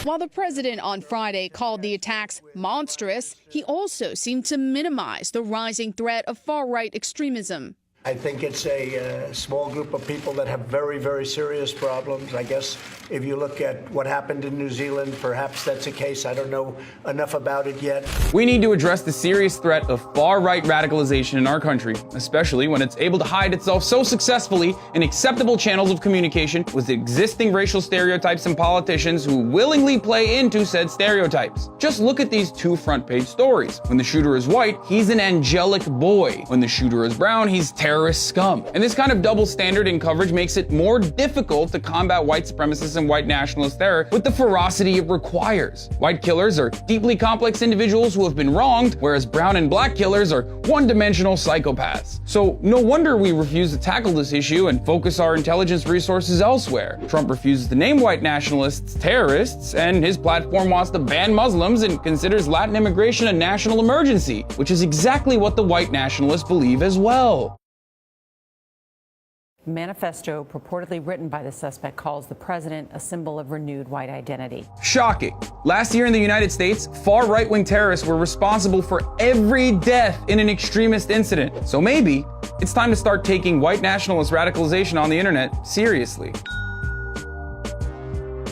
While the president on Friday called the attacks monstrous, he also seemed to minimize the rising threat of far-right extremism. I think it's a small group of people that have very, very serious problems. I guess if you look at what happened in New Zealand, perhaps that's a case. I don't know enough about it yet. We need to address the serious threat of far-right radicalization in our country, especially when it's able to hide itself so successfully in acceptable channels of communication with existing racial stereotypes and politicians who willingly play into said stereotypes. Just look at these two front-page stories. When the shooter is white, he's an angelic boy. When the shooter is brown, he's terrorist scum. And this kind of double standard in coverage makes it more difficult to combat white supremacist and white nationalist terror with the ferocity it requires. White killers are deeply complex individuals who have been wronged, whereas brown and black killers are one-dimensional psychopaths. So no wonder we refuse to tackle this issue and focus our intelligence resources elsewhere. Trump refuses to name white nationalists terrorists, and his platform wants to ban Muslims and considers Latin immigration a national emergency, which is exactly what the white nationalists believe as well. Manifesto purportedly written by the suspect calls the president a symbol of renewed white identity. Shocking. Last year in the United States, far right-wing terrorists were responsible for every death in an extremist incident. So maybe it's time to start taking white nationalist radicalization on the internet seriously.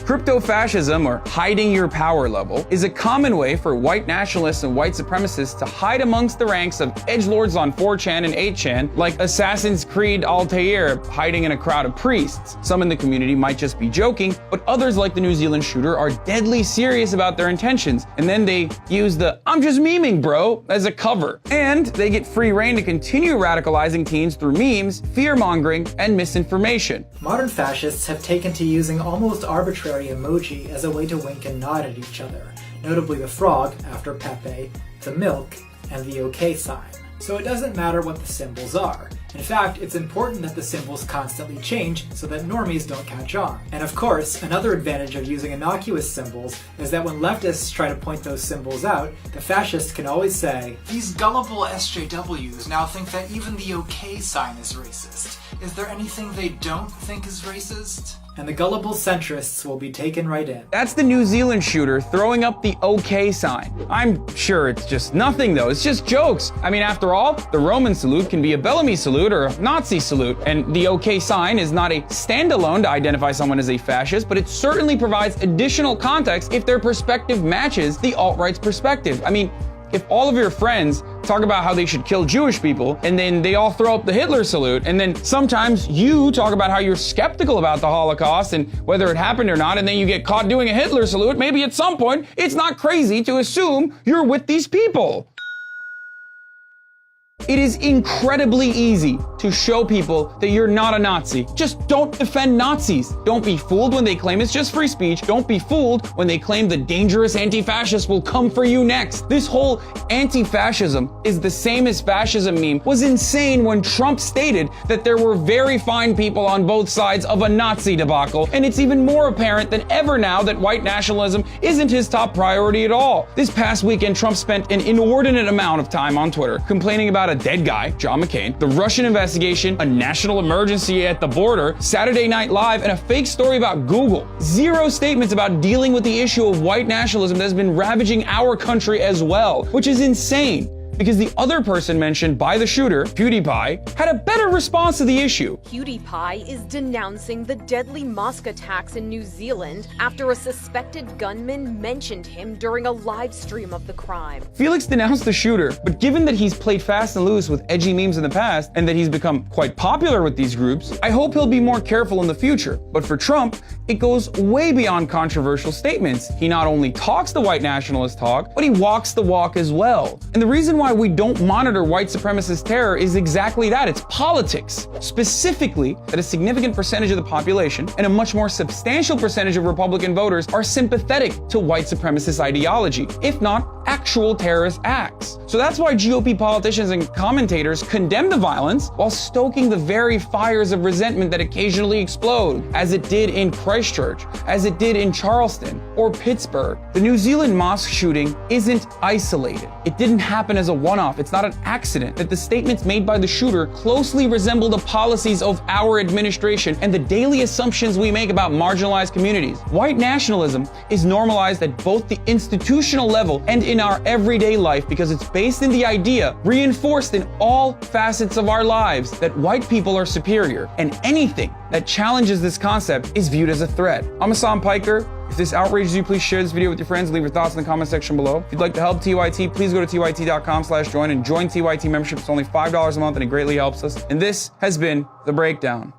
Crypto-fascism, or hiding your power level, is a common way for white nationalists and white supremacists to hide amongst the ranks of edgelords on 4chan and 8chan, like Assassin's Creed Altair hiding in a crowd of priests. Some in the community might just be joking, but others, like the New Zealand shooter, are deadly serious about their intentions, and then they use the "I'm just memeing, bro" as a cover. And they get free rein to continue radicalizing teens through memes, fear-mongering, and misinformation. Modern fascists have taken to using almost arbitrary emoji as a way to wink and nod at each other, notably the frog, after Pepe, the milk, and the OK sign. So it doesn't matter what the symbols are. In fact, it's important that the symbols constantly change so that normies don't catch on. And of course, another advantage of using innocuous symbols is that when leftists try to point those symbols out, the fascists can always say, "These gullible SJWs now think that even the OK sign is racist. Is there anything they don't think is racist?" And the gullible centrists will be taken right in. That's the New Zealand shooter throwing up the OK sign. I'm sure it's just nothing though, it's just jokes. I mean, after all, the Roman salute can be a Bellamy salute or a Nazi salute, and the OK sign is not a standalone to identify someone as a fascist, but it certainly provides additional context if their perspective matches the alt-right's perspective. I mean, if all of your friends talk about how they should kill Jewish people, and then they all throw up the Hitler salute, and then sometimes you talk about how you're skeptical about the Holocaust and whether it happened or not, and then you get caught doing a Hitler salute, maybe at some point it's not crazy to assume you're with these people. It is incredibly easy to show people that you're not a Nazi. Just don't defend Nazis. Don't be fooled when they claim it's just free speech. Don't be fooled when they claim the dangerous anti-fascists will come for you next. This whole anti-fascism is the same as fascism meme was insane when Trump stated that there were very fine people on both sides of a Nazi debacle, and it's even more apparent than ever now that white nationalism isn't his top priority at all. This past weekend, Trump spent an inordinate amount of time on Twitter complaining about a dead guy, John McCain, the Russian investigation, a national emergency at the border, Saturday Night Live, and a fake story about Google. Zero statements about dealing with the issue of white nationalism that has been ravaging our country as well, which is insane. Because the other person mentioned by the shooter, PewDiePie, had a better response to the issue. PewDiePie is denouncing the deadly mosque attacks in New Zealand after a suspected gunman mentioned him during a live stream of the crime. Felix denounced the shooter, but given that he's played fast and loose with edgy memes in the past and that he's become quite popular with these groups, I hope he'll be more careful in the future. But for Trump, it goes way beyond controversial statements. He not only talks the white nationalist talk, but he walks the walk as well. And the reason why we don't monitor white supremacist terror is exactly that. It's politics. Specifically, that a significant percentage of the population and a much more substantial percentage of Republican voters are sympathetic to white supremacist ideology, if not actual terrorist acts. So that's why GOP politicians and commentators condemn the violence while stoking the very fires of resentment that occasionally explode, as it did in Christchurch, as it did in Charleston or Pittsburgh. The New Zealand mosque shooting isn't isolated. It didn't happen as a one-off. It's not an accident that the statements made by the shooter closely resemble the policies of our administration and the daily assumptions we make about marginalized communities. White nationalism is normalized at both the institutional level and in our everyday life because it's based in the idea, reinforced in all facets of our lives, that white people are superior, and anything that challenges this concept is viewed as a threat. I'm Hassan Piker. If this outrages you, please share this video with your friends. Leave your thoughts in the comment section below. If you'd like to help TYT, please go to tyt.com/join and join TYT membership. It's only $5 a month and it greatly helps us. And this has been The Breakdown.